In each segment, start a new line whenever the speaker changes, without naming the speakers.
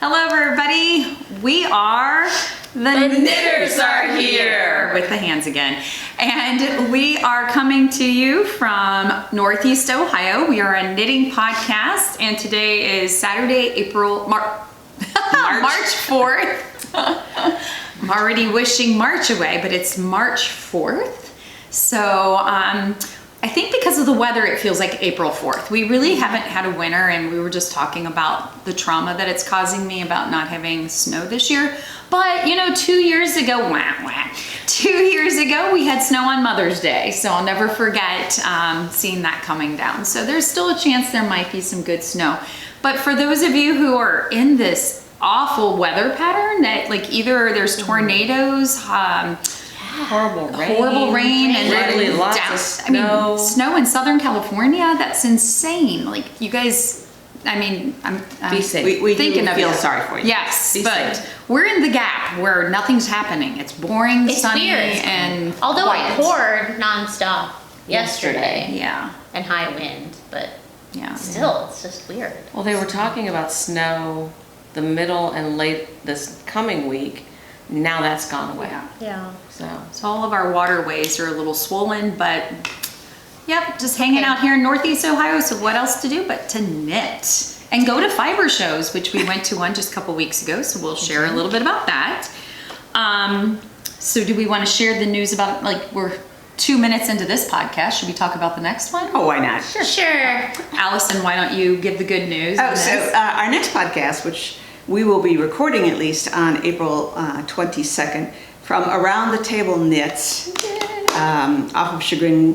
Hello, everybody. We are the Knitters are here with the hands again. And we are coming to you from Northeast Ohio. We are a knitting podcast, and today is Saturday, March 4th. I'm already wishing March away, but it's March 4th. So I think because of the weather, it feels like April 4th. We really haven't had a winter, and we were just talking about the trauma that it's causing me about not having snow this year. But you know, 2 years ago, 2 years ago, we had snow on Mother's Day. So I'll never forget seeing that coming down. So there's still a chance there might be some good snow. But for those of you who are in this awful weather pattern that like either there's tornadoes,
horrible rain
and
really lots of snow.
I mean, snow in Southern California, that's insane. Like you guys, I mean, I'm
be safe. We
thinking of
feel
you.
sorry for you.
Yes,
Be
but
safe.
we're in the gap where nothing's happening. It's boring,
It's
sunny,
weird.
and
Although
quiet.
it poured nonstop yesterday
Yeah,
and high wind, but
yeah.
still, it's just weird.
Well, they were talking about snow the middle and late this coming week. Now that's gone away.
Yeah.
Yeah.
So all of our waterways are a little swollen, but yep, just hanging out here in Northeast Ohio. So what else to do but to knit and go to fiber shows, which we went to one just a couple weeks ago. So we'll share a little bit about that. So do we want to share the news about, like, we're 2 minutes into this podcast. Should we talk about the next one?
Oh, why not?
Sure.
Allison, why don't you give the good news?
Oh,
on
so
this?
our next podcast, which we will be recording at least on April 22nd, from Around the Table Knits, off of Chagrin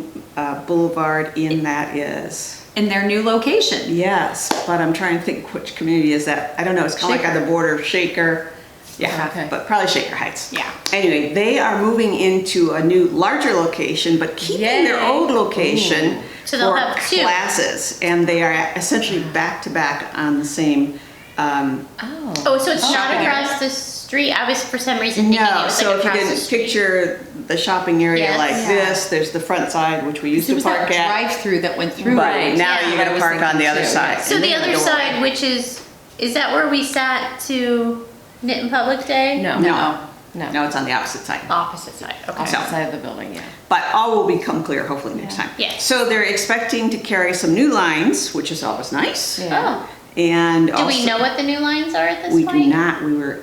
Boulevard, that is.
In their new location.
Yes, but I'm trying to think which community is that. I don't know, it's kind of like on the border of Shaker. Yeah,
Okay.
but probably Shaker Heights.
Yeah.
Anyway, they are moving into a new, larger location, but keeping their
Yay.
old location
So they'll
for
have two.
classes. And they are essentially back to back on the same.
Oh, so it's not
Shopping
across the street? I was for some reason thinking it
No,
was
so
like
if you
across the
can
street.
picture the shopping area
Yes.
like
Yeah.
this, there's the front side, which we used
There
to
was
park
that
at.
drive-through that went through.
But
it.
now
Yeah.
you
I
gotta
was
park on
thinking
the other
too.
side.
So
and
the
then
other
doorway.
side, which is that where we sat to knit in public day?
No.
No,
No.
no, it's on the opposite side.
Opposite side, okay.
Also.
Outside of the building, yeah.
But all will become clear hopefully next time.
Yes.
So they're expecting to carry some new lines, which is always nice.
Yeah.
Oh,
And
do
also,
we know what the new lines are at this
we
point?
do not. We were.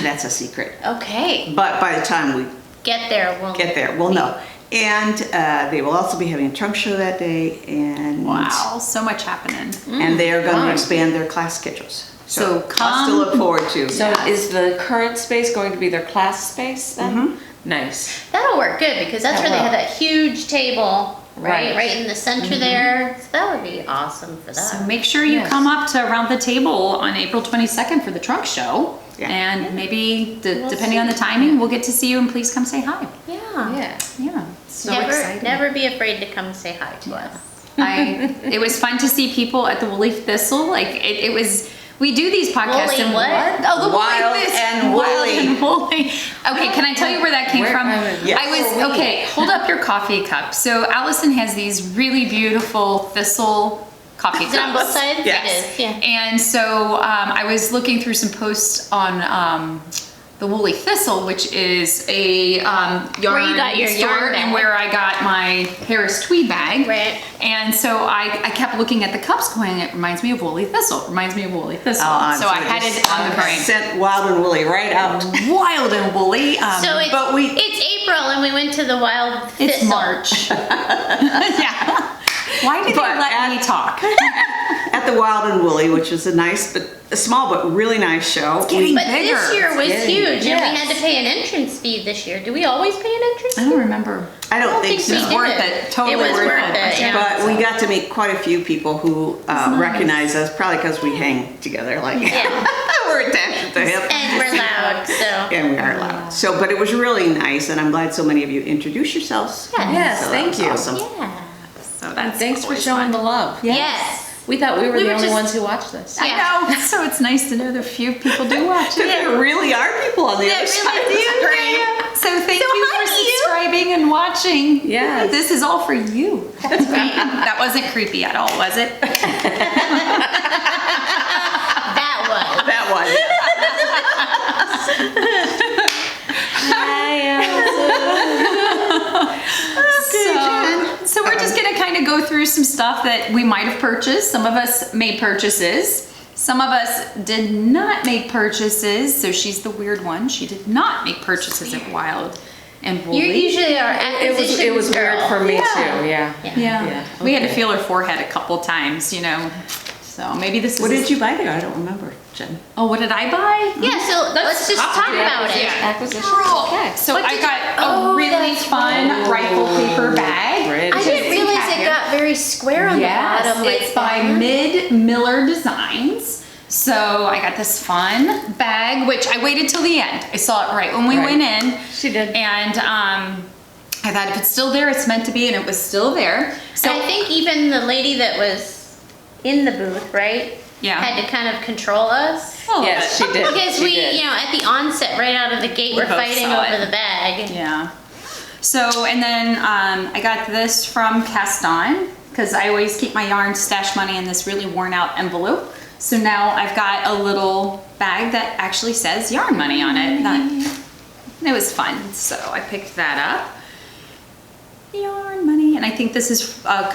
That's a secret.
Okay,
But by the time we
get there, we'll.
get there, we'll know. And they will also be having a trunk show that day, and
Wow, so much happening.
and they are going
Fun.
to expand their class schedules.
So
lots to
come-
look forward to.
So is the current space going to be their class space then? Nice.
That'll work good because that's
That
where they have
will.
that huge table, right?
Right.
Right in the center there. So that would be awesome for that.
So make sure you
Yes.
come up to Around the Table on April 22nd for the trunk show.
Yeah.
And maybe,
We'll
depending on
see.
the timing, we'll get to see you, and please come say hi.
yeah.
Yeah.
Yeah, so
never,
exciting.
never be afraid to come say hi to us.
It was fun to see people at the Woolly Thistle. Like it was. We do these podcasts
Woolly
and
what?
Oh, the
Wild
Woolly Thistle.
and
Wild
woolly.
and woolly. Okay, can I tell you where that came
Where-
from?
Yes.
I was okay. Hold up your coffee cup. So Allison has these really beautiful thistle coffee
Is it on
cups.
both sides?
Yes.
It is, yeah.
And so I was looking through some posts on the Woolly Thistle, which is a yarn
Where you got your
store
yarn
and
bag.
where I got my Harris tweed bag.
Right.
And so I kept looking at the cups going, it reminds me of Woolly Thistle, reminds me of Woolly Thistle.
Oh,
so I had
just
it on the brain.
Sent Wild and Woolly right out.
Wild and woolly.
So it's,
but we-
it's April and we went to the Wild
it's
Thistle.
March. Yeah. Why did
But
they let me talk?
At the Wild and Woolly, which is a small but really nice show.
getting
But
bigger.
this year was
It's
huge
getting-
and we
yes.
had to pay an entrance fee this year. Do we always pay an entrance
I
fee?
don't remember.
I don't think
we
so.
It's
did
worth it. Totally
it was
worth
worth
it.
it. Yeah.
But we got to meet quite a few people who recognize us, probably because we hang together, like
Yeah.
we're attached at the hip.
And we're loud, so.
And we are loud. So, but it was really nice, and I'm glad so many of you introduced yourselves.
Yes,
So that
thank
was
you.
Awesome.
Yeah.
So that's
Thanks for
always
showing
fun.
the love.
Yes.
We thought we were
We
the
were
only
just-
ones who watched this.
I know. So it's nice to know that a few people do watch it.
There really are people on the
There
other
really
side of
do.
the screen.
Yeah. So thank
So
you
hi
for
to you.
subscribing and watching.
Yes.
This is all for you.
That's right.
That wasn't creepy at all, was it?
That was.
That one.
kind of go through some stuff that we might have purchased. Some of us made purchases. Some of us did not make purchases. So she's the weird one. She did not make purchases at Wild and Woolly.
You're usually our acquisition
It was
girl.
weird for me
Yeah.
too, yeah.
Yeah. We had to
okay.
feel her forehead a couple times, you know. So maybe this is.
What did you buy there? I don't remember, Jen.
Oh, what did I buy?
Yeah, so let's just talk about it.
Acquisition, okay.
So
What
I
did
got
you-
a
oh,
really
that's
fun
right.
rifle paper bag.
Pretty.
I didn't realize it got very square on the bottom. Like
it's by
that.
Mid Miller Designs. So I got this fun bag, which I waited till the end. I saw it right when we
Right.
went in.
She did.
And I thought if it's still there, it's meant to be, and it was still there. So
I think even the lady that was in the booth, right?
Yeah.
Had to kind of control us.
Oh,
Yes, she did.
Because
She
we,
did.
you know, at the onset, right out of the gate,
We
we're
both
fighting
saw
over
it.
the bag.
Yeah. So, and then I got this from Cast On because I always keep my yarn stash money in this really worn out envelope. So now I've got a little bag that actually says yarn money on it. It was fun. So I picked that up. Yarn money. And I think this is I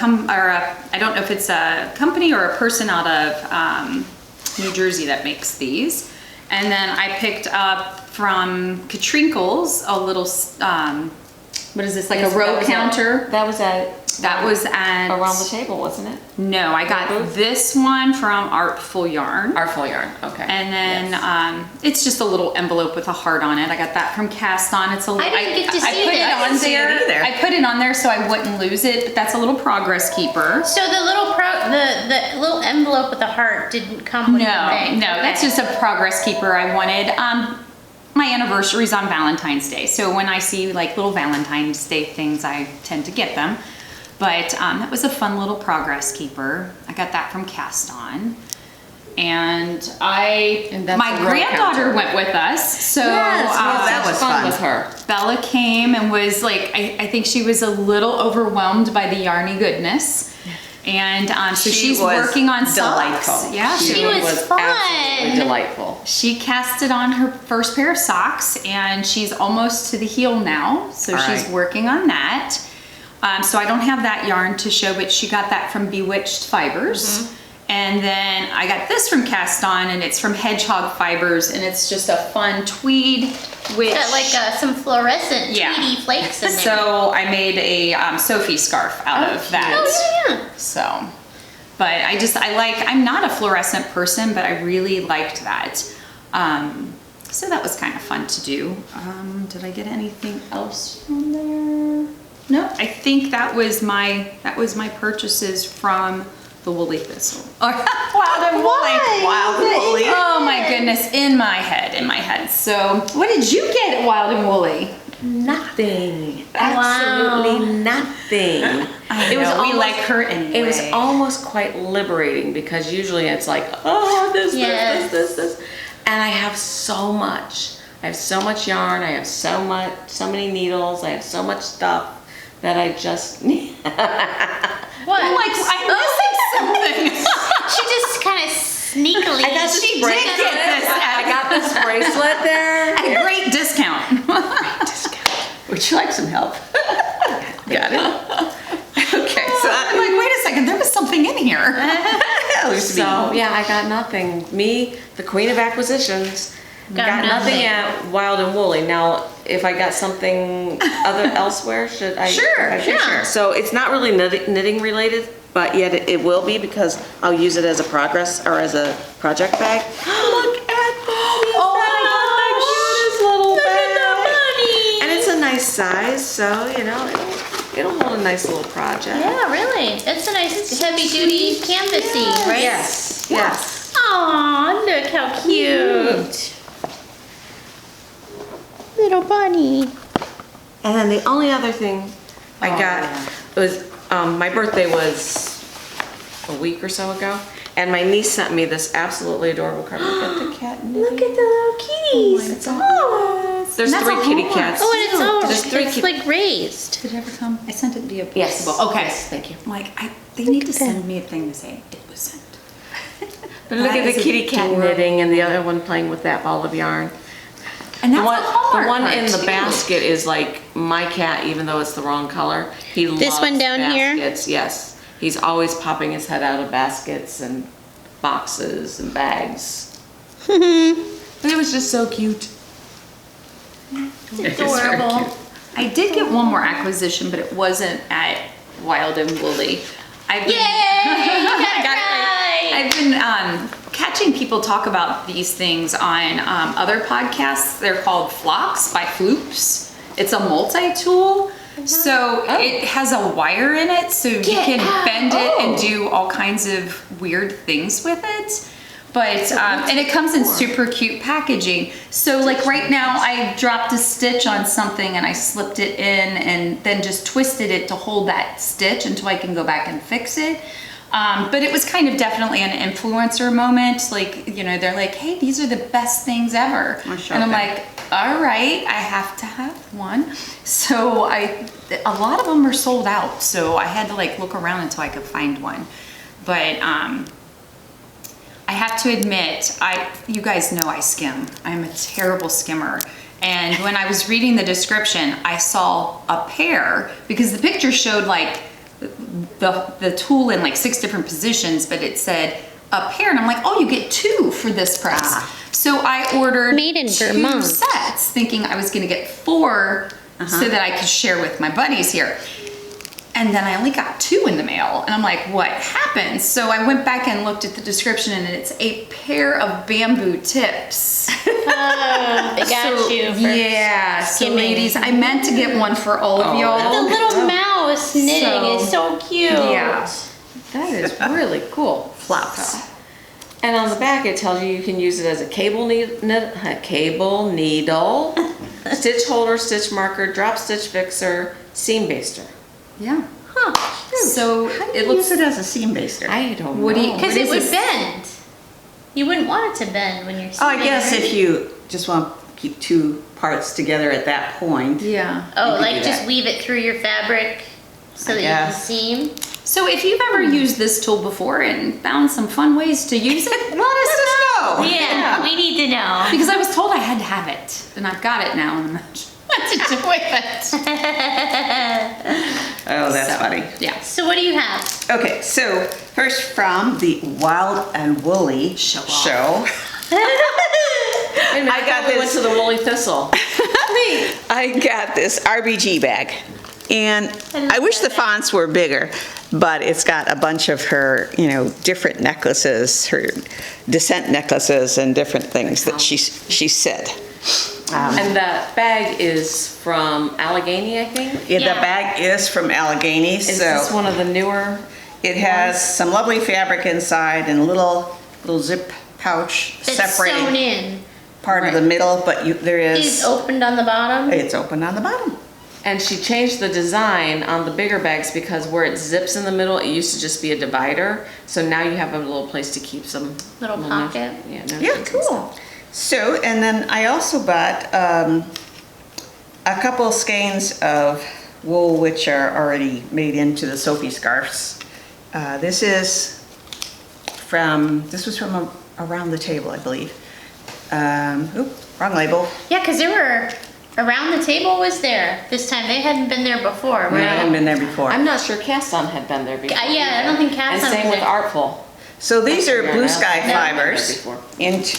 don't know if it's a company or a person out of New Jersey that makes these. And then I picked up from Katrinkles a little, what is this, like a row counter?
That was at
That was at,
around the table, wasn't it?
no, I got
booth?
this one from Artful Yarn.
Artful Yarn, okay.
And then
Yes.
it's just a little envelope with a heart on it. I got that from Cast On. It's a
I didn't get to
I
see
put
this.
it
I
on
didn't see it
there.
either.
I put it on there so I wouldn't lose it, but that's a little progress keeper.
So the little the little envelope with the heart didn't come with the
No,
thing.
no, that's just a progress keeper I wanted. My anniversary's on Valentine's Day, so when I see like little Valentine's Day things, I tend to get them. But that was a fun little progress keeper. I got that from Cast On. And
And that's
my
a row
granddaughter
counter.
went with us, so
that was fun.
with her.
Bella came and was like, I think she was a little overwhelmed by the yarny goodness. And so
She
she's
was
working on socks.
delightful.
Yeah,
She was fun.
absolutely delightful.
she casted on her first pair of socks and she's almost to the heel now. So
All
she's
right.
working on that. So I don't have that yarn to show, but she got that from Bewitched Fibers. And then I got this from Cast On and it's from Hedgehog Fibers and it's just a fun tweed, which
Got like some fluorescent
Yeah.
tweedy flakes in there.
so I made a Sophie scarf out of that.
Oh yeah.
So, but I'm not a fluorescent person, but I really liked that. So that was kind of fun to do. Did I get anything else from there? No, I think that was my purchases from the Woolly Thistle. Wild and Woolly.
Wild and Woolly.
Oh my goodness, in my head. So, what did you get at Wild and Woolly?
Nothing. Absolutely nothing.
I know, we like her anyway.
It was almost quite liberating because usually it's like, oh,
Yes.
this. And I have so much. I have so much yarn. I have so many needles. I have so much stuff that I just need.
What?
I'm like, I'm missing something.
She just kind of sneakily.
I got this
She did
bracelet.
get this
I got this bracelet there.
At a great discount.
Would you like some help? Got it. Okay, so
I'm like, wait a second, there was something in here.
that used to be.
So yeah, I got nothing. Me, the queen of acquisitions, got nothing
nothing.
at Wild and Woolly. Now, if I got something elsewhere, should I?
Sure,
okay.
sure.
So it's not really knitting related, but yet it will be because I'll use it as a progress or as a project bag. Look at that!
Oh my
Cutest little
Look at the
bag.
bunny.
And it's a nice size, so you know it'll hold a nice little project.
Yeah, really. It's a nice heavy duty canvasy, right?
Yes. Yes.
Aw, look how cute. Little bunny.
And then the only other thing I got was, my birthday was a week or so ago, and my niece sent me this absolutely adorable card. Look at the cat knitting.
Look at the little kitties.
There's
And that's
three
a
kitty
home
cats.
Oh, and it's all,
There's three
it's
kitty-
like raised.
Did it ever come? I sent it via
Yes.
Postable. Okay.
Yes, thank you.
I'm like, they need to send me a thing to say it was sent.
But look
That
at the
is
kitty cat
adorable.
knitting and the other one playing with that ball of yarn.
And that's
the one,
the Hallmark
the one
part,
in the
too.
basket is like my cat, even though it's the wrong color. He
This
loves
one down here?
baskets. Yes, he's always popping his head out of baskets and boxes and bags. And it was just so cute.
It's adorable.
I did get one more acquisition, but it wasn't at Wild and Woolly. I've been,
Yay! You got it
Got it
right.
I've been catching people talk about these things on other podcasts. They're called Flocks by Floops. It's a multi-tool. So it has a wire in it, so you can bend it and do all kinds of weird things with it. But, and it comes in super cute packaging. So like right now I dropped a stitch on something and I slipped it in and then just twisted it to hold that stitch until I can go back and fix it. But it was kind of definitely an influencer moment. Like, you know, they're like, hey, these are the best things ever. And I'm like, all right, I have to have one. So a lot of them are sold out. So I had to like look around until I could find one. But, I have to admit, you guys know I skim. I'm a terrible skimmer. And when I was reading the description, I saw a pair, because the picture showed like the tool in like 6 different positions, but it said a pair, and I'm like, oh, you get 2 for this price. So I ordered
Made in
2
Vermont.
sets, thinking I was gonna get 4 so that I could share with my buddies here. And then I only got 2 in the mail. And I'm like, what happened? So I went back and looked at the description, and it's a pair of bamboo tips.
Oh, they got you for
Yeah, so
skimming.
ladies, I meant to get one for all of y'all.
The little mouse knitting is so cute.
Yeah.
That is really cool.
Flops.
And on the back, it tells you can use it as a cable needle, stitch holder, stitch marker, drop stitch fixer, seam baster.
Yeah.
Huh.
So it looks.
Use it as a seam baster.
I don't
What do you-
know.
Because
What
it
is
would
this?
bend. You wouldn't want it to bend when you're
Oh, I
sewing,
guess
right?
if you just want to keep 2 parts together at that point.
Yeah.
Oh,
you could
like
do
just
that.
weave it through your fabric so
I
that you can
guess.
seam.
So if you've ever used this tool before and found some fun ways to use it, let us know.
Yeah, we need to know.
Because I was told I had to have it, and I've got it now, and I'm not sure what to do with it.
Oh, that's
So,
funny.
Yeah.
So what do you have?
Okay, so first from the Wild and Woolly
Show off.
show.
I
got
went
this.
to the woolly thistle.
I got this RBG bag, and I wish the fonts were bigger, but it's got a bunch of her, you know, different necklaces, her descent necklaces and different things that she said.
And that bag is from Allegheny, I think.
Yeah,
Yeah.
the bag is from Allegheny,
Is this
so
one of the newer?
it has some lovely fabric inside and a little zip pouch
It's sewn
separating
in.
part of the middle, but there
Is
is,
opened on the bottom.
it's open on the bottom.
And she changed the design on the bigger bags because where it zips in the middle, it used to just be a divider. So now you have a little place to keep some
Little
no-
pocket.
Yeah,
Yeah,
notions and
cool.
stuff.
So, and then I also bought a couple skeins of wool which are already made into the Sophie scarves. This was from Around the Table, I believe. Wrong label.
Yeah, because there were Around the Table was there this time. They hadn't been there before.
We
Right?
haven't been there before.
I'm not sure Cast On had been there before.
Yeah, I don't think Cast
And
On
same
was
with
there.
Artful.
So these are blue sky
Never been there
fibers
before.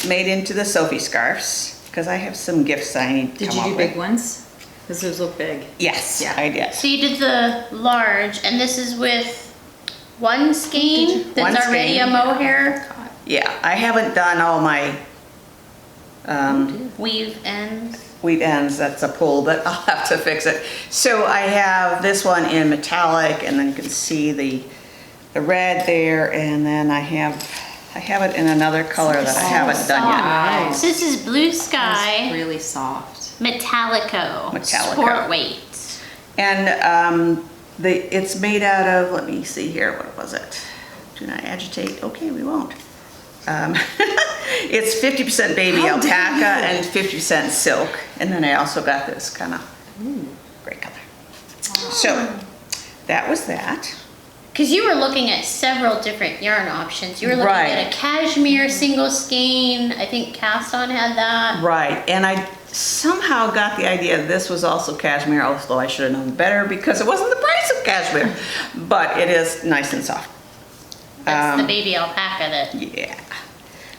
made into the Sophie scarves, because I have some gifts I need to
Did
come
you
up
do
with.
big ones? Because those look big.
Yes,
Yeah.
I did.
So you did the large, and this is with one skein
One
that's already a
skein.
mohair
Yeah, I haven't done all my
weave ends.
wheat ends, that's a pull, but I'll have to fix it. So I have this one in metallic, and then you can see the red there, and then I have it in another color that I haven't done yet.
Nice.
So this is Blue
It's
Sky
really soft.
Metallico.
Metallico.
Sport weight.
And it's made out of, let me see here, what was it? Do not agitate, okay, we won't. It's 50% baby
How
alpaca
dare you.
and 50% silk. And then I also got this kind of gray color. So that was that.
Because you were looking at several different yarn options. You were looking
Right.
at a cashmere single skein. I think Cast On had that.
Right, and somehow got the idea this was also cashmere, although I should have known better because it wasn't the price of cashmere. But it is nice and soft.
That's the baby alpaca that.
Yeah.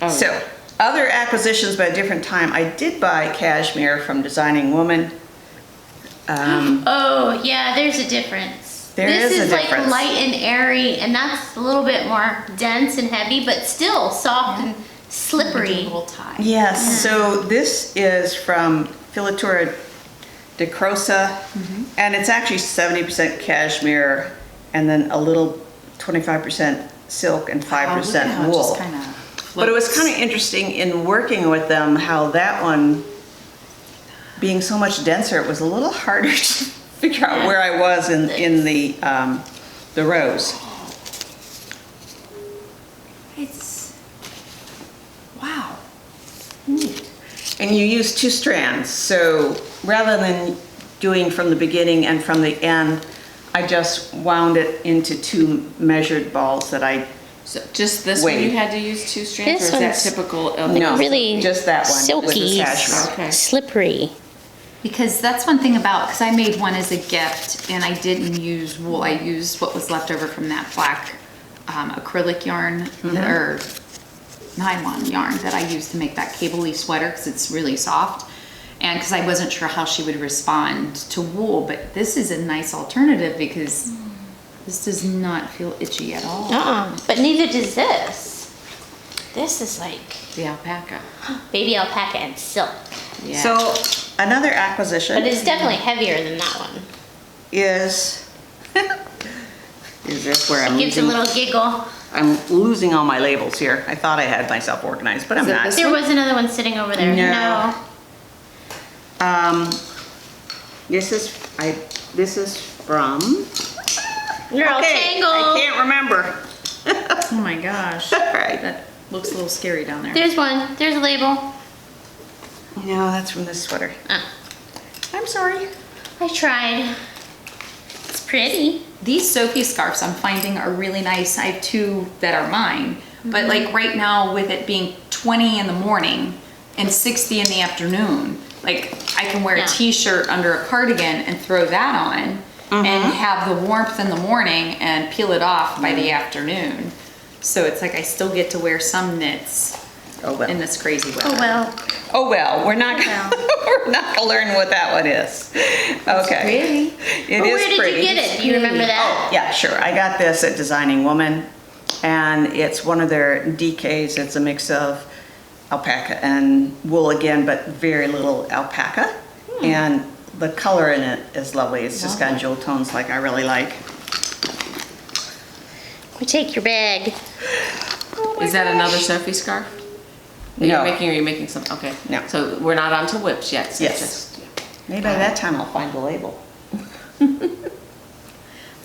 Oh.
So, other acquisitions by a different time. I did buy cashmere from Designing Woman.
Oh, yeah, there's a difference.
There
this
is a
like
difference.
light and airy, and that's a little bit more dense and heavy, but still soft and
Do a
slippery.
little tie.
Yes, so this is from Filatura de Crosa, and it's actually 70% cashmere, and then a little 25% silk and 5% wool. But it was kind of interesting in working with them how that one, being so much denser, it was a little harder to figure out where I was in the rows.
It's, wow.
And you use 2 strands, so rather than doing from the beginning and from the end, I just wound it into 2 measured balls that I,
So just this one
Wait.
you had to use 2 strands,
This
or is that
one's
typical of
No.
Really
just that one with the
silky,
cashmere.
Okay.
slippery.
Because that's one thing about, because I made one as a gift and I didn't use wool. I used what was left over from that black acrylic yarn or nylon yarn that I used to make that cable-y sweater because it's really soft. And because I wasn't sure how she would respond to wool, but this is a nice alternative because this does not feel itchy at all.
But neither does this. This is like
the alpaca.
baby alpaca and silk.
Yeah.
So another acquisition
But it's definitely heavier than that one.
is this where I'm
Gives a
losing,
little giggle.
I'm losing all my labels here. I thought I had myself organized, but I'm
Is it
not.
this
There was another one sitting over there.
No.
No.
This is from,
You're all
okay,
tangled.
I can't remember.
Oh my gosh.
All right.
That looks a little scary down there.
There's one. There's a label.
No, that's from this sweater. I'm sorry.
I tried. It's pretty.
These Sophie scarves I'm finding are really nice. I have 2 that are mine. But like right now with it being 20 in the morning and 60 in the afternoon, like I can wear
Yeah.
a t-shirt under a cardigan and throw that on and have the warmth in the morning and peel it off by the afternoon. So it's like I still get to wear some knits
Oh well.
in this crazy weather.
Oh well.
Oh well, we're not
well.
we're not gonna learn what that one is. Okay. It
But
is
where did
pretty.
you get it? Do you remember that?
Oh, yeah, sure. I got this at Designing Woman, and it's one of their DKs. It's a mix of alpaca and wool again, but very little alpaca. And the color in it is lovely. It's just got jewel tones like I really like.
We take your bag.
Is that another Sophie scarf? That
No.
You're making, or you're making some, okay.
No.
So we're not onto whips yet. So
Yes.
just-
Maybe by that time I'll find the label.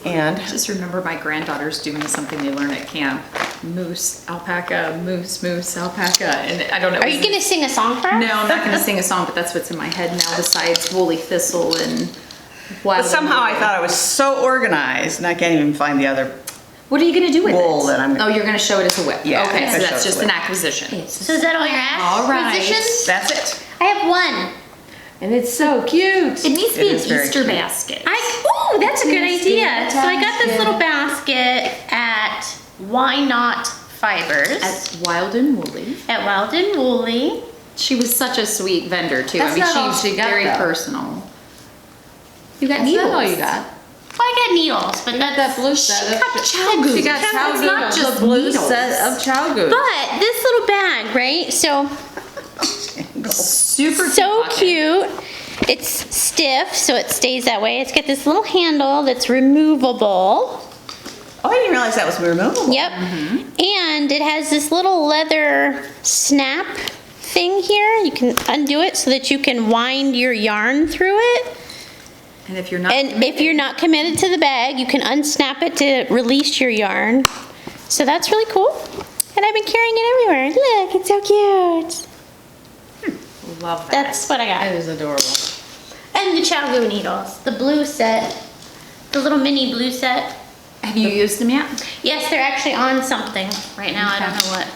And
Just remember my granddaughters doing something they learn at camp. Moose, alpaca, moose, alpaca. And I don't know.
Are you gonna sing a song for us?
No, I'm not going to sing a song, but that's what's in my head now besides woolly thistle and wild.
but somehow I thought I was so organized, and I can't even find the other.
What are you going to do with
Wool
it?
that I'm-
Oh, you're going to show it as a whip.
Yeah,
Okay,
I'm
so
gonna show
that's
it as
just
a
an
whip.
acquisition.
So is that all your
All right.
acquisitions?
That's it.
I have one.
And it's so cute.
It needs to
It
be an
is very
Easter
cute.
basket.
Oh, that's a good idea. So I got this little basket at Why Not Fibers
At Wild and Woolly.
at Wild and Woolly.
She was such a sweet vendor too.
That's
I mean,
not all
she's
she got,
very
though.
personal. You got
That's
needles.
not all you got.
Well, I got needles, but
You got that blue set of.
Chowgoo.
She got
It's
Chowgoo.
not just
the blue
needles.
set of Chowgoo.
But this little bag, right? So
Super
so
pocket.
cute. It's stiff, so it stays that way. It's got this little handle that's removable.
Oh, I didn't realize that was removable.
Yep. And it has this little leather snap thing here. You can undo it so that you can wind your yarn through it.
And if you're not,
And if you're not committed to the bag, you can unsnap it to release your yarn. So that's really cool. And I've been carrying it everywhere. Look, it's so cute.
love that.
That's what I
That
got.
is adorable.
And the Chowgoo needles, the blue set, the little mini blue set.
Have you used them yet?
Yes, they're actually on something right now. I don't know what.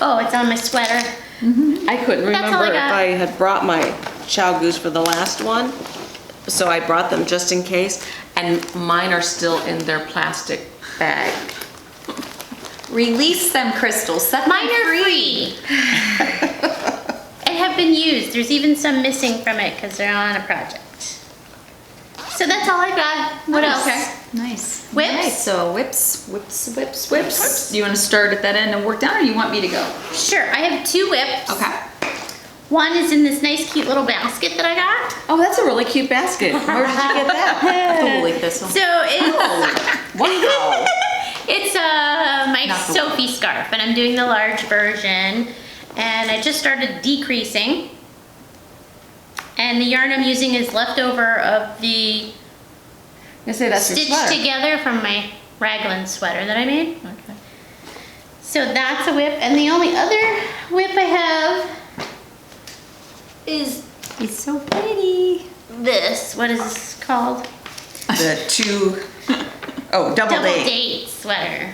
Oh, it's on my sweater.
I couldn't
That's all
remember
I
if
got.
I had brought my chow goose for the last one, so I brought them just in case, and mine are still in their plastic bag.
Release them, Crystal. Set
Mine
them
are free. And have been used. There's even some missing from it because they're on a project. So that's all I got. What else?
Okay. Nice.
Whips?
Nice. So whips. Do you want to start at that end and work down, or you want me to go?
Sure. I have 2 whips.
Okay.
One is in this nice, cute little basket that I got.
Oh, that's a really cute basket. Where did you get that?
Holy thistle.
So it's
Wow.
it's my
Not the
Sophie scarf, and I'm doing the large version. And I just started decreasing. And the yarn I'm using is leftover of the
You say that's your
stitched
sweater.
together from my raglan sweater that I made.
Okay.
So that's a whip, and the only other whip I have is
He's so pretty.
this. What is this called?
The two, double
Double
date.
date sweater.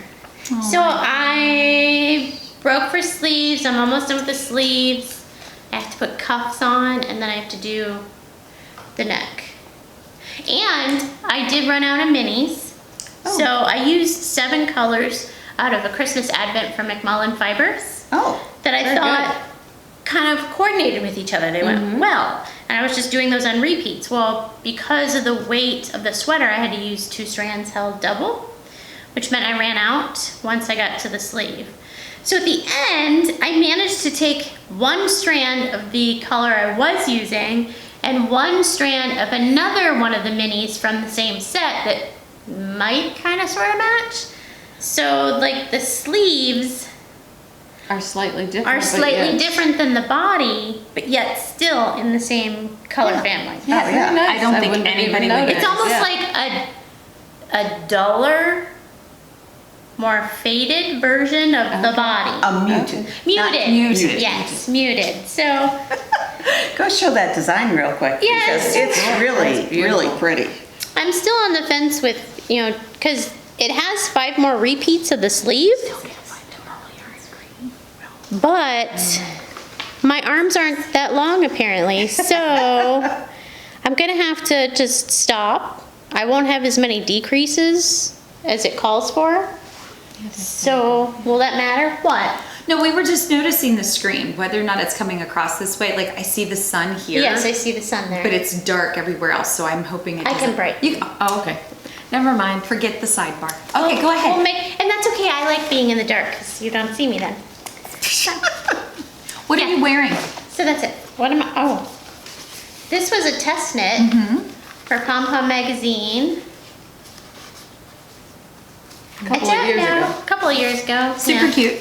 So I broke for sleeves. I'm almost done with the sleeves. I have to put cuffs on, and then I have to do the neck. And I did run out of minis. So I used 7 colors out of a Christmas advent from McMullen Fibers
Oh,
that I
very
thought kind of coordinated with each other. They went well. And I was just doing those on repeats. Well, because of the weight of the sweater, I had to use 2 strands held double, which meant I ran out once I got to the sleeve. So at the end, I managed to take 1 strand of the color I was using and 1 strand of another one of the minis from the same set that might kind of sort of match. So like the sleeves
Are slightly different.
are
but
slightly
yes.
different than the body, but yet still in the same color family.
Yeah,
Very
yeah.
nice.
I don't think
wouldn't have
anybody
even
would
noticed.
It's almost
Yeah.
like a duller, more faded version of the body.
a muted.
Muted.
Not muted.
Yes, muted. So
Go show that design real quick.
Yes.
Because it's really pretty.
I'm still on the fence with, because it has 5 more repeats of the sleeve. But my arms aren't that long apparently. So I'm gonna have to just stop. I won't have as many decreases as it calls for. So will that matter? What?
No, we were just noticing the screen, whether or not it's coming across this way. Like I see the sun here.
Yes, I see the sun there.
But it's dark everywhere else, so I'm hoping it
I can
doesn't-
brighten.
Oh, okay. Never mind. Forget the sidebar. Okay, go ahead.
And that's okay. I like being in the dark because you don't see me then.
What are
Yeah.
you wearing?
So that's it. What am I? Oh, this was a test knit for Pom Pom magazine.
A couple of years ago.
A couple of years ago.
Super
Yeah.
cute.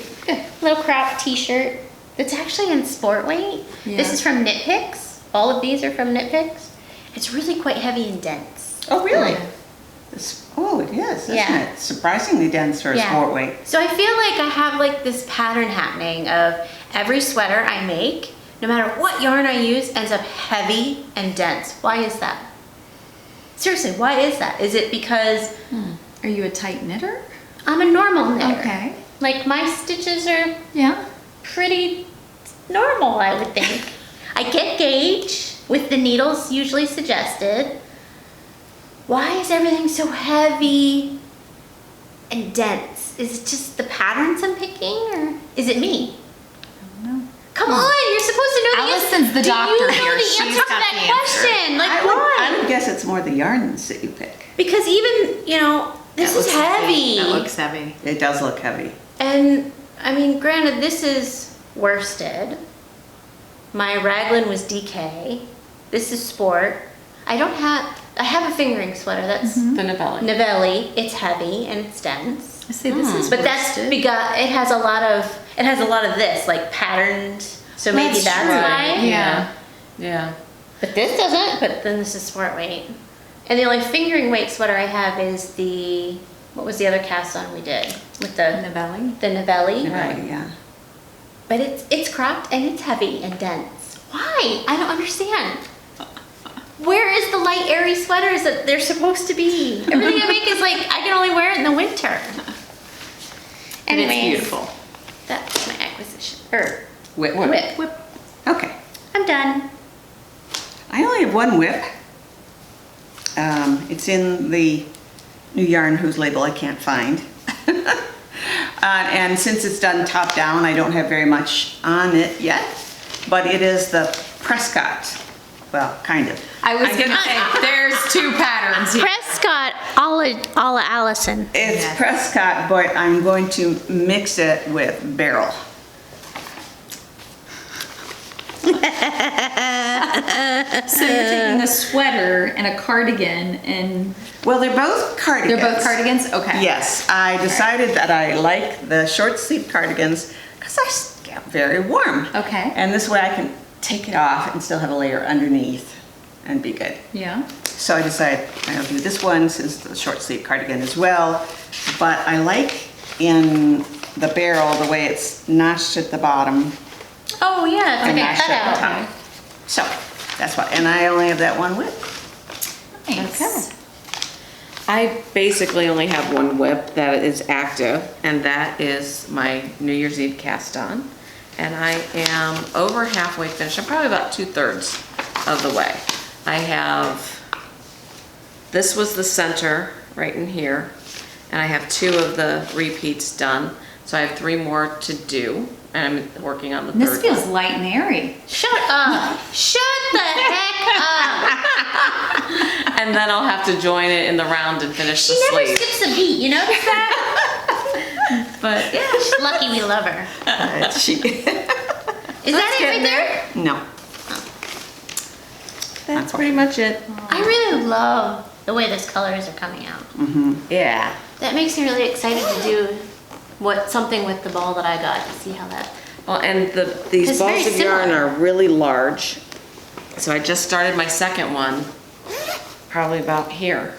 Little crop T-shirt. It's actually in sport weight.
Yeah.
This is from Knit Picks. All of these are from Knit Picks. It's really quite heavy and dense.
Oh, really?
Yeah.
Oh, it is, isn't
Yeah.
it? Surprisingly dense for a sport weight.
So I feel like I have like this pattern happening of every sweater I make, no matter what yarn I use, ends up heavy and dense. Why is that? Seriously, why is that? Is it because
Are you a tight knitter?
I'm a normal knitter?
Okay.
Like my stitches are
Yeah.
pretty normal, I would think. I get gauge with the needles usually suggested. Why is everything so heavy and dense? Is it just the patterns I'm picking, or is it me?
I don't know.
Come on, you're supposed to know the answer.
Allison's the doctor
Do you know
here.
the
She's
answer to
got
that
the answer.
question? Like
I
why?
would guess it's more the yarns that you pick.
Because even, this
That
is
looks
heavy.
That looks heavy.
It does look heavy.
And I mean, granted, this is worsted. My raglan was DK. This is sport. I have a fingering sweater that's
The Novelli.
Novelli. It's heavy and it's dense.
I say this is
But that's
worsted.
because it has a lot of this, like patterned. So maybe
That's
that's
true.
why.
Yeah.
Yeah.
But this doesn't, but then this is sport weight. And the only fingering weight sweater I have is what was the other cast on we did? With the
Novelli.
Novelli.
Right, yeah.
But it's cropped and it's heavy and dense. Why? I don't understand. Where is the light airy sweaters that they're supposed to be? Everything I make is like, I can only wear it in the winter.
And it's
Anyways,
beautiful.
that's my acquisition.
Whip.
Whip.
Okay.
I'm done.
I only have one whip. It's in the new yarn whose label I can't find. And since it's done top down, I don't have very much on it yet, but it is the Prescott. Well, kind of.
I was gonna say, there's two patterns here.
Prescott, a la Allison.
It's
Yes.
Prescott, but I'm going to mix it with Barrel.
So you're taking a sweater and a cardigan and
Well, they're both cardigans.
they're both cardigans? Okay.
Yes, I decided that I like the short sleeve cardigans because I get very warm.
Okay.
And this way I can take it off and still have a layer underneath and be good.
Yeah.
So I decided I'll do this one since the short sleeve cardigan as well. But I like in the Barrel the way it's notched at the bottom
Oh yeah,
and
okay,
notched
cut
at the
out.
top. So that's why, and I only have that one whip.
Nice.
I basically only have one whip that is active, and that is my New Year's Eve cast on. And I am over halfway finished. I'm probably about 2/3 of the way. I have, this was the center right in here, and I have 2 of the repeats done. So I have 3 more to do, and I'm working on the
This
third
feels
one.
light and airy.
Shut up. Shut the heck up.
And then I'll have to join it in the round and finish
She
the
never
sleeve.
skips a beat, you notice that?
But yeah.
She's lucky we love her.
She,
Is that it right
getting
there?
no.
That's pretty much it.
I really love the way those colors are coming out.
Yeah.
That makes me really excited to do something with the ball that I got to see how that.
Well, and these
It's
balls
very
of yarn
similar.
are really large. So I just started my second one, probably about here.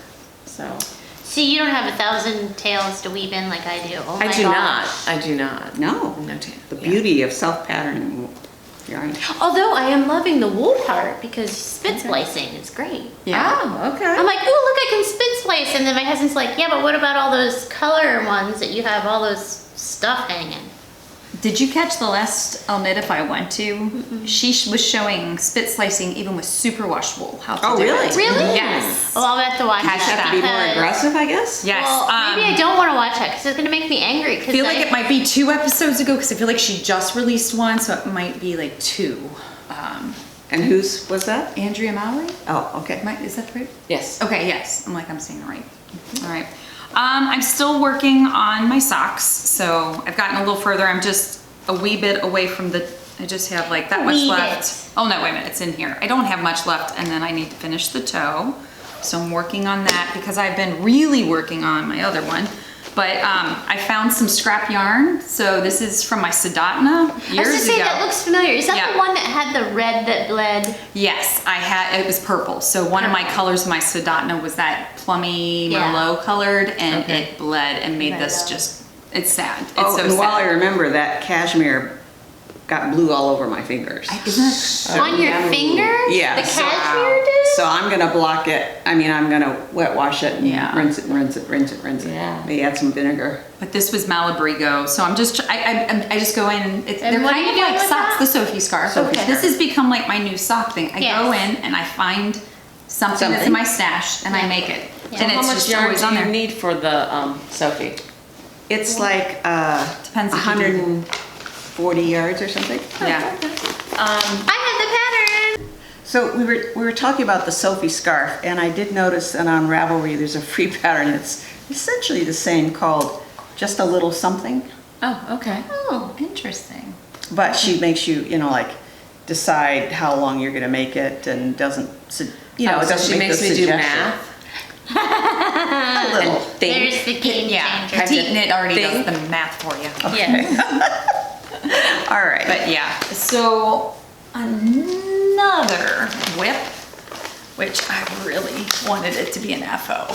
So
See, you don't have 1,000 tails to weave in like I do. Oh my
I do
gosh.
not. I do not.
No.
No
The beauty of self-patterning yarn.
Although I am loving the wool part because spit splicing is great.
Oh, okay.
I'm like, ooh, look, I can spit splice. And then my husband's like, yeah, but what about all those color ones that you have all those stuff hanging?
Did you catch the last Alnidif I went to? She was showing spit slicing even with superwash wool. How to
Oh,
do
really?
it.
Really?
Yes.
Well, I'll have to watch
Catch
that.
that.
Be more
because-
aggressive, I guess?
Yes.
Well, maybe I don't want to watch that because it's going to make me angry.
I feel like it might be 2 episodes ago because I feel like she just released one, so it might be like 2.
And whose was that?
Andrea Mowry?
Oh, okay.
Is that right?
Yes.
Okay, yes. I'm saying it right. All right. I'm still working on my socks, so I've gotten a little further. I'm just a wee bit away from I just have like that much
Wee
left. Oh no, wait a minute, it's in here. I don't have much left, and then I need to finish the toe. So I'm working on that because I've been really working on my other one. But I found some scrap yarn. So this is from my Sodatna
I was
years
going to say,
ago.
that looks familiar. Is that
Yeah.
the one that had the red that bled?
Yes, it was purple. So one of my colors of my Sodatna was that plummy
Yeah.
Merlot colored, and
Okay.
it bled and made
I
this
love
just, it's sad. It's
Oh,
so
and while I
sad.
remember that cashmere got blue all over my fingers.
Isn't it?
On your fingers?
Yeah,
The
so-
cashmere did?
So I'm gonna block it, I'm gonna wet wash it and
Yeah.
rinse it, rinse it, rinse it, rinse it.
Yeah.
Maybe add some vinegar.
But this was Malabrigo, so I'm just, I just go in, and
And
they're
what
kind
are
of
you doing
like
with
socks,
that?
the Sophie scarf.
Sophie
This
scarf.
has become like my new sock thing. I go
Yes.
in and I find something that's in my stash and I make it.
Yeah.
And
How
it's
much
just
yarn
always
do
on
you
there.
need for the Sophie?
It's like
Depends if you do-
140 yards or something.
Yeah.
I had the pattern.
So we were talking about the Sophie scarf, and I did notice that on Ravelry there's a free pattern that's essentially the same called Just a Little Something,
Oh, okay.
Oh, interesting.
but she makes you, like decide how long you're going to make it, and doesn't,
So
it doesn't
she
make
makes
the
me do
suggestion.
math.
A little.
And think.
There's the game
Yeah,
changer.
Petite Knit already
Thing.
does the math for you.
Yes.
All right.
But yeah, so another whip, which I really wanted it to be an FO.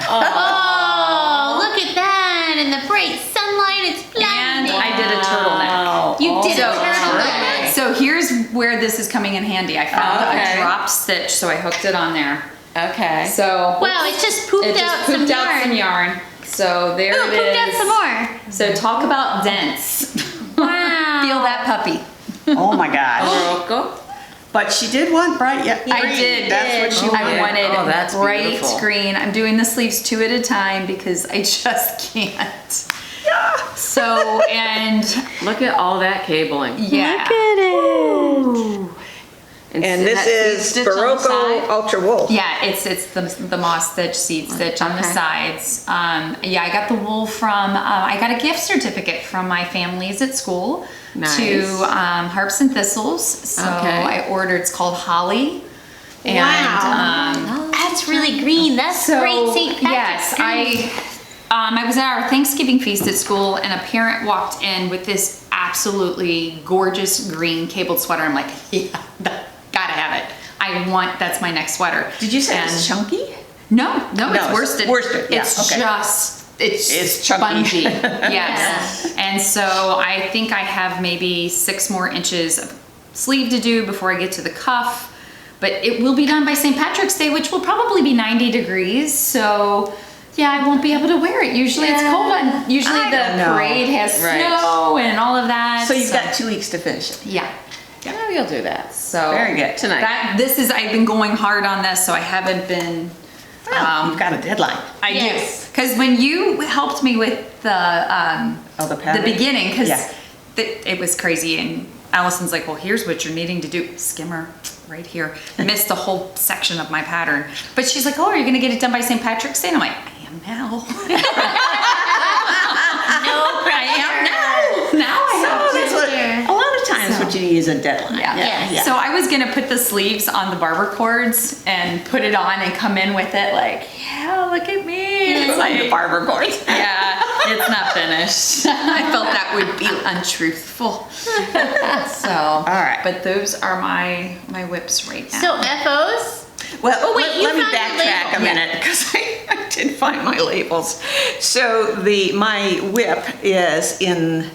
Oh, look at that. In the bright sunlight, it's
And
blinding.
I did a turtleneck.
Wow.
You did a
So-
turtleneck.
So here's where this is coming in handy. I found
Okay.
a drop stitch, so I hooked it on there.
Okay.
So
Wow, it just pooped
it
out
just pooped
some
out
yarn.
some yarn. So there
Ooh,
it
pooped out
is.
some more.
So talk about dense.
Wow.
Feel that puppy.
Oh my gosh.
Morocco.
But she did want bright, yeah.
I
green.
did.
That's what she
I
wanted.
wanted
Oh, that's
bright
beautiful.
green. I'm doing the sleeves 2 at a time because I just can't.
Yeah.
So, and
Look at all that cabling.
yeah.
And this
that seed
is
stitch on the
Barocco
side?
Ultra Wool.
Yeah, it's the moss stitch, seed stitch on the
Okay.
sides. Yeah, I got the wool from, I got a gift certificate from my families at school
Nice.
to Harps and Thistles. So
Okay.
I ordered, it's called Holly. And,
Wow. That's really green. That's
So,
great St. Patrick's
yes,
green.
I was at our Thanksgiving feast at school, and a parent walked in with this absolutely gorgeous green cabled sweater. I'm like, yeah, gotta have it. That's my next sweater.
Did you say
And-
it's chunky?
No, it's
it's
worsted.
worsted, yeah,
It's
okay.
it's
chunky.
spongy. Yes. And so I think I have maybe 6 more inches of sleeve to do before I get to the cuff. But it will be done by St. Patrick's Day, which will probably be 90 degrees. So yeah, I won't be able to wear it. Usually it's cold on, usually
I
the
don't know.
parade has
Right.
snow and all of that.
So you've got 2 weeks to finish it.
Yeah.
Yeah, you'll do that.
So
Very good.
Tonight.
I've been going hard on this, so I haven't been,
Well, you've got a deadline.
I
Yes.
do. Because when you helped me with the
The pattern?
beginning, because
Yeah.
it was crazy, and Allison's like, well, here's what you're needing to do. Skimmer right here. Missed a whole section of my pattern. But she's like, oh, are you going to get it done by St. Patrick's Day? And I'm like, I am now.
No pressure.
Now I have
Oh,
to.
that's what, a lot of times what you need is a deadline.
Yeah.
Yes.
So I was gonna put the sleeves on the barber cords and put it on and come in with it like, yeah, look at me. It's
Like the
like,
barber cords.
yeah, it's not finished. I felt that would be untruthful. So, all
right.
But those are my whips right now.
So FOs?
Well,
Oh, wait, you
let me
found your
backtrack
label.
a minute because I did find my labels. So my whip is in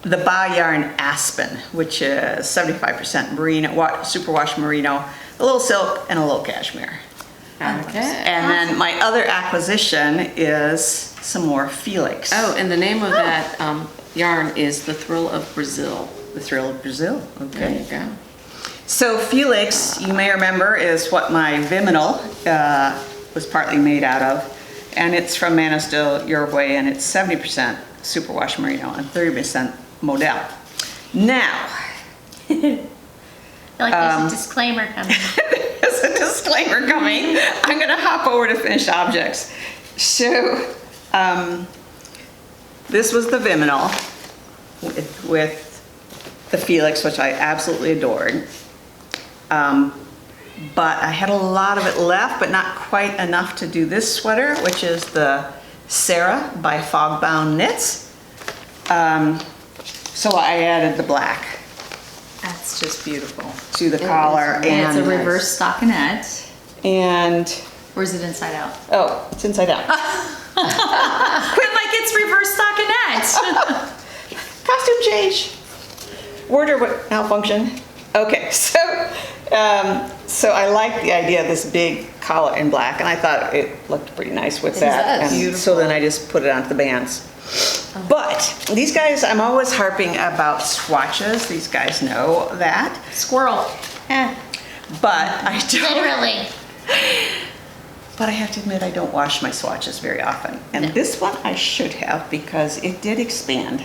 the Yarn Aspen, which is 75% merino, superwash merino, a little silk, and a little cashmere.
Okay.
And then my other acquisition is some more Felix.
Oh, and the name of that yarn is The Thrill of Brazil.
The Thrill of Brazil.
There you
Okay.
go.
So Felix, you may remember, is what my Viminal was partly made out of. And it's from Manos del Uruguay, and it's 70% superwash merino and 30% modal. Now,
I feel like there's a disclaimer coming.
as a disclaimer coming, I'm gonna hop over to finished objects. So, this was the Viminal with the Felix, which I absolutely adored. But I had a lot of it left, but not quite enough to do this sweater, which is the Sarah by Fogbound Knits. So I added the black
That's just beautiful.
to the collar,
And it's a
and
reverse stockinette. Or is it inside out?
oh, it's inside out.
Quit like it's reverse stockinette.
Costume change. Wardrobe malfunction. Okay, so I like the idea of this big collar in black, and I thought it looked pretty nice with that.
does.
And so then I just put it onto the bands. But these guys, I'm always harping about swatches. These guys know that.
Squirrel.
But I don't.
Literally.
But I have to admit, I don't wash my swatches very often. And this one I should have because it did expand.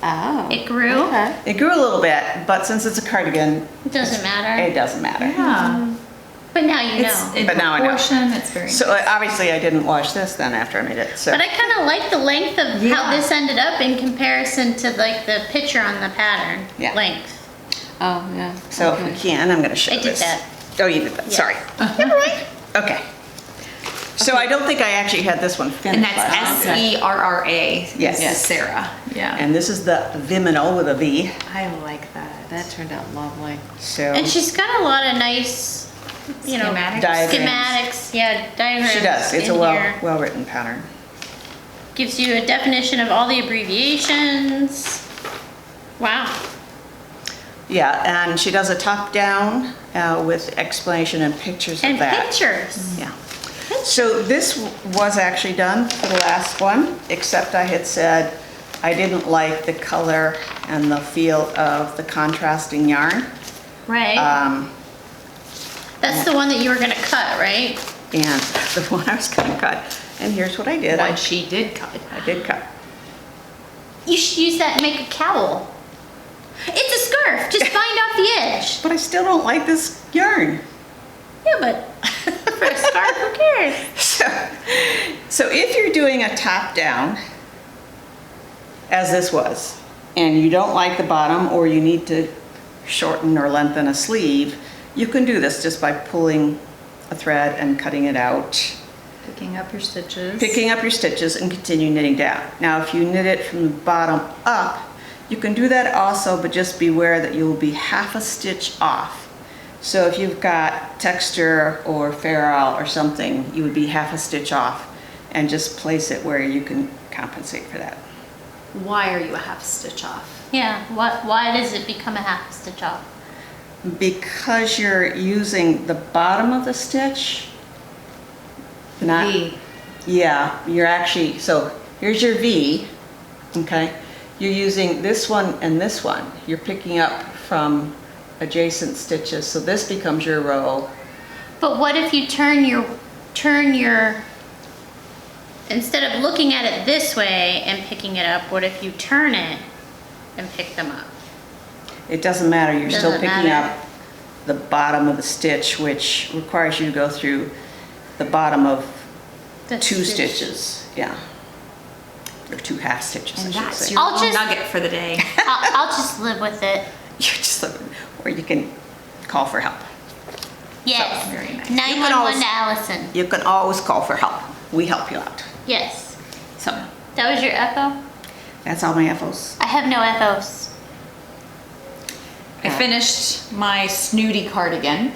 Oh.
It grew.
Okay.
It grew a little bit, but since it's a cardigan,
It doesn't matter.
it doesn't matter.
Yeah.
But now you
It's
know.
in
But now I know.
proportion. It's very
So obviously I didn't wash this then after I made it. So
But I kind of like the length of how
Yeah.
this ended up in comparison to like the picture on the pattern
Yeah.
length.
Oh, yeah.
So if we can, I'm going to show
I did
this.
that.
Oh, you did that.
Yeah.
Sorry. Never mind. Okay. So I don't think I actually had this one finished.
And that's
last time.
Serra.
Yes.
This is Sarah. Yeah.
And this is the Viminal with a V.
I like that.
That turned out lovely.
So
And she's got a lot of nice, you know,
Schematics.
Diagrams.
schematics. Yeah, diagrams.
she does. It's
in
a
here.
well written pattern.
Gives you a definition of all the abbreviations. Wow.
Yeah, and she does a top down with explanation and pictures
And
of that.
pictures.
Yeah. So this was actually done for the last one, except I had said I didn't like the color and the feel of the contrasting yarn.
Right. That's the one that you were gonna cut, right?
And the one I was gonna cut. And here's what I did.
One she did cut.
I did cut.
You should use that and make a cowl. It's a scarf, just bind off the edge.
But I still don't like this yarn.
Yeah, but for a scarf, who cares?
So if you're doing a top down, as this was, and you don't like the bottom or you need to shorten or lengthen a sleeve, you can do this just by pulling a thread and cutting it out,
Picking up your stitches.
picking up your stitches and continue knitting down. Now if you knit it from the bottom up, you can do that also, but just beware that you'll be half a stitch off. So if you've got texture or ferrule or something, you would be half a stitch off, and just place it where you can compensate for that.
Why are you a half stitch off?
Yeah, why does it become a half stitch off?
Because you're using the bottom of the stitch, not,
V.
yeah, you're actually, so here's your V, okay? You're using this one and this one. You're picking up from adjacent stitches, so this becomes your row.
But what if you turn your, instead of looking at it this way and picking it up, what if you turn it and pick them up?
It doesn't matter, you're still
Doesn't
picking
matter.
up the bottom of the stitch, which requires you to go through the bottom of
The
two
stitch.
stitches, yeah. Or two half stitches, I
And
should
that's
say.
your
I'll
little
just-
nugget for the day.
I'll just live with it.
You're just looking, or you can call for help.
Yes.
very nice.
911
always-
to Allison.
You can always call for help. We help you out.
Yes.
So
That was your FO?
That's all my FOs.
I have no FOs.
I finished my snooty cardigan.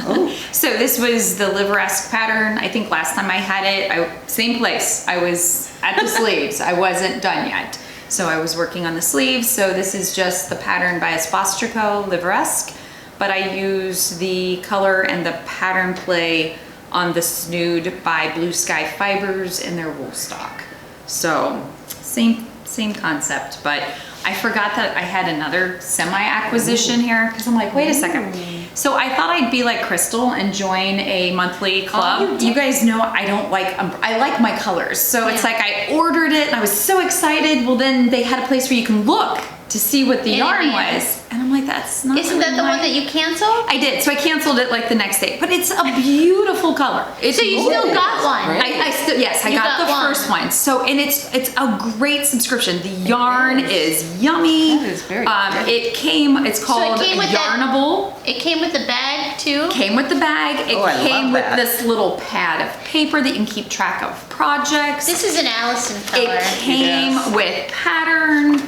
Oh.
So this was the liveresque pattern. I think last time I had it, same place. I was at the sleeves. I wasn't done yet. So I was working on the sleeves. So this is just the pattern by Espostrico liveresque, but I use the color and the pattern play on the snood by Blue Sky Fibers in their wool stock. So same concept, but I forgot that I had another semi-acquisition here because I'm like, wait a second. So I thought I'd be like Crystal and join a monthly club. You guys know I don't like, I like my colors. So it's
Yeah.
like I ordered it and I was so excited. Well, then they had a place where you can look to see what the
In
yarn
advance.
was. And I'm like, that's not
Isn't
really
that the
my-
one that you canceled?
I did, so I canceled it like the next day, but it's a beautiful color. It's
So you still got one?
I still, yes, I
You
got
got
the
one.
first one. So, and it's a great subscription. The yarn is yummy.
That is very
It came, it's called
came with that-
Yarnable.
It came with the bag too?
Came with the bag. It
Oh, I love
came with
that.
this little pad of paper that you can keep track of projects.
This is an Allison color.
It came
Yes.
with pattern.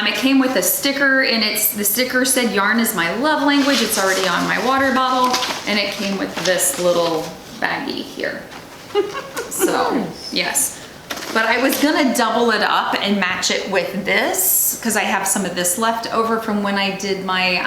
It came with a sticker, and the sticker said "Yarn is my love language." It's already on my water bottle, and it came with this little baggie here. So yes, but I was gonna double it up and match it with this because I have some of this left over from when I did my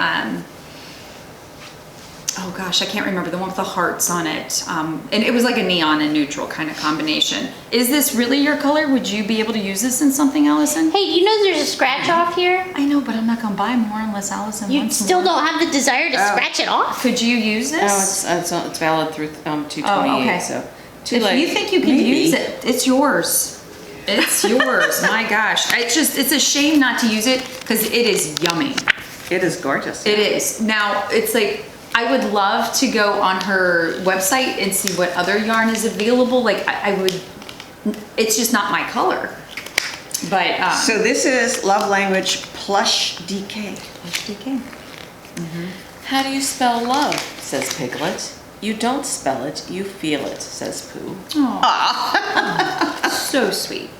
oh gosh, I can't remember the one with the hearts on it. And it was like a neon and neutral kind of combination. Is this really your color? Would you be able to use this in something, Allison?
Hey, you know there's a scratch off here?
I know, but I'm not gonna buy more unless Allison
You
wants
still
more.
don't have the desire to scratch it off?
Could you use
No,
this?
it's valid through 228,
Oh, okay.
so too
If
late.
you think you can
Maybe.
use it, it's yours. It's yours. My gosh, it's a shame not to use it because it is yummy.
It is gorgeous.
It is. Now, it's like, I would love to go on her website and see what other yarn is available. Like, I would, it's just not my color. But,
So this is Love Language Plush DK.
DK.
How do you spell love? Says Piglet. You don't spell it, you feel it, says Pooh.
So sweet.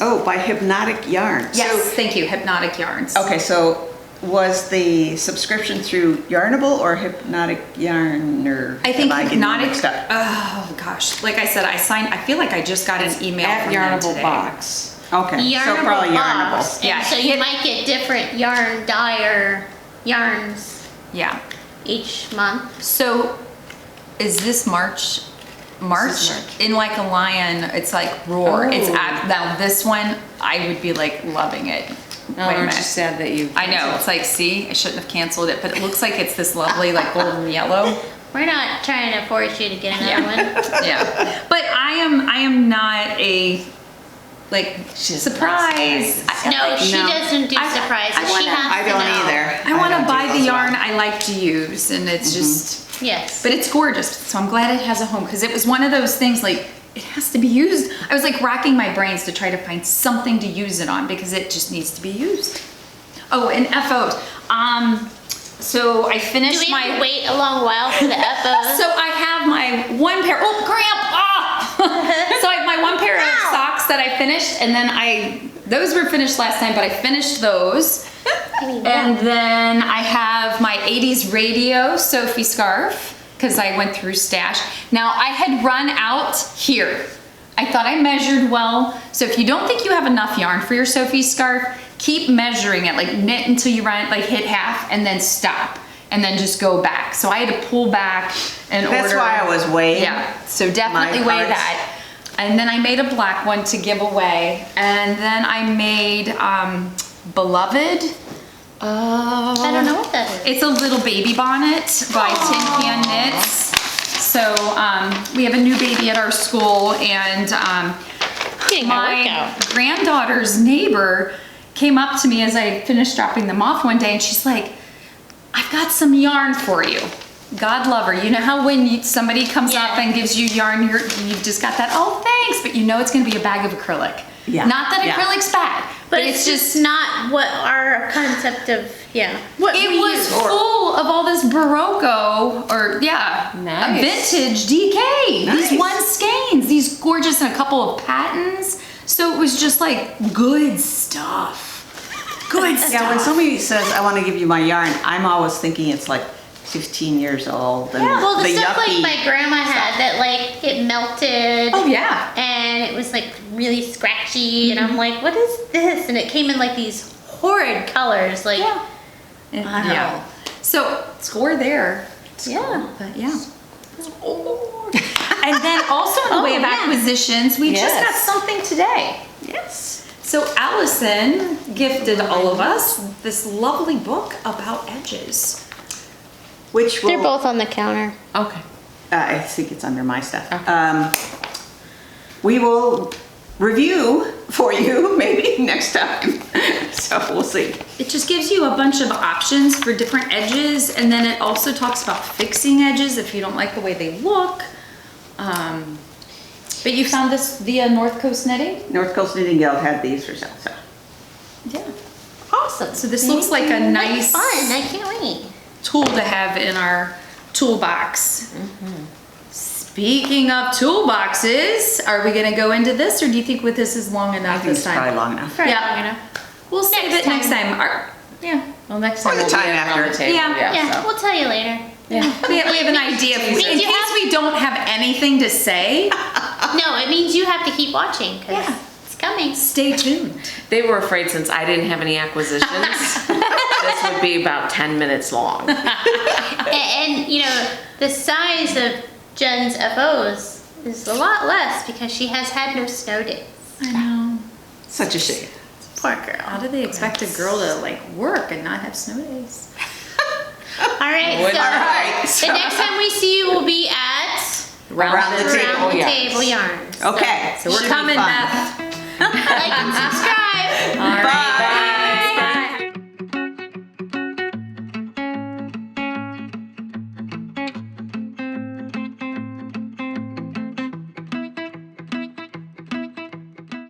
Oh, by Hypnotic Yarns.
Yes, thank you, Hypnotic Yarns.
Okay, so was the subscription through Yarnable or Hypnotic Yarn, or
I think
am getting them
Hypnotic,
mixed up?
oh gosh, like I said, I feel like I just got an email
At
from them
Yarnable
today.
Box.
Okay, so probably
box.
Yarnable.
Yeah.
And so you might get different yarn dyer yarns
Yeah.
each month.
So, is this March? March?
This is March.
In Like a Lion, it's like Roar. It's
Oh.
now this one, I would be like loving it.
No,
Wait a
aren't you
minute.
sad that you...
I know, it's like, see, I shouldn't have canceled it, but it looks like it's this lovely like golden yellow.
We're not trying to force you to get another one.
Yeah. But I am not a, like,
She's
surprise.
No, she
No.
doesn't do
I-
surprises.
I wanna-
She has
I
to
don't
know.
either.
I want to
don't
buy
do
the
those
yarn
well.
I like to use, and it's just,
Yes.
but it's gorgeous. So I'm glad it has a home, because it was one of those things, like, it has to be used. I was like racking my brains to try to find something to use it on, because it just needs to be used. Oh, and FOs. So I
do
finished
we have
my.
to wait a long while for the FOs?
So I have my one pair. Oh, Grandpa! So I have my one pair of
Ow.
socks that I finished, and then those were finished last time, but I finished those. And then I have my 80s radio Sophie scarf, because I went through stash. Now I had run out here. I thought I measured well. So if you don't think you have enough yarn for your Sophie scarf, keep measuring it, like knit until you run, like hit half, and then stop, and then just go back. So I had to pull back and order.
That's why I was weighing.
Yeah, so definitely
my
weigh
parts.
that. And then I made a black one to give away. And then I made Beloved.
I don't know what that is.
It's a little baby bonnet by Tin Can Knits. So we have a new baby at our school, and
Getting my
my
workout.
granddaughter's neighbor came up to me as I finished dropping them off one day, and she's like, I've got some yarn for you. God love her. You know how when somebody comes
Yeah.
up and gives you yarn, you've just got that, oh, thanks, but you know it's going to be a bag of acrylic.
Yeah.
Not that
Yeah.
acrylic's bad,
But it's just not what our concept of, what
it
we
was
use.
full of all this Barocco, or
Nice.
vintage DK.
Nice.
These one skeins, these gorgeous, and a couple of patterns. So it was just like good stuff. Good stuff.
Yeah, when somebody says, I want to give you my yarn, I'm always thinking it's like 15 years old. And
Well, the stuff
yucky
like my grandma had that like it melted.
Oh yeah.
And it was like really scratchy, and I'm like, what is this? And it came in like these horrid colors, like
Yeah. So score there.
yeah.
But yeah. And then also in the way of
yeah.
acquisitions, we just got
Yes.
something today.
Yes.
So Allison gifted all of us this lovely book about edges.
Which will,
They're both on the counter.
Okay.
I think it's under my stuff. We will review for you maybe next time. So we'll see.
It just gives you a bunch of options for different edges, and then it also talks about fixing edges if you don't like the way they look. But you found this via North Coast Knitting?
North Coast Knitting Guild had these for sale. So.
Yeah.
Awesome.
So this looks like a nice
Fun. I can't wait.
tool to have in our toolbox. Speaking of toolboxes, are we gonna go into this, or do you think with this is long
I
enough
think
this
it's probably
time?
long enough.
Probably
Yeah.
long enough.
We'll save
Next
it next
time.
time. Yeah.
Well, next
Or
time
the
we'll
time
be around
after.
the table.
Yeah.
Yeah,
so.
we'll tell you later.
We have an idea. In
Means
case
you have-
we don't have anything to say,
No, it means you have to keep watching because
Yeah.
it's coming.
stay tuned.
They were afraid since I didn't have any acquisitions, this would be about 10 minutes long.
And you know, the size of Jen's FOs is a lot less because she has had no snow days.
I know.
Such a shame.
Poor girl.
How do they expect a girl to like work and not have snow days?
All right,
Would-
so
All right,
the
so-
next time we see you will be at
Around the table.
Around the
yeah.
Table Yarns.
Okay.
So we're
should be
coming,
fun.
Beth.
Like and subscribe.
All right.
Bye.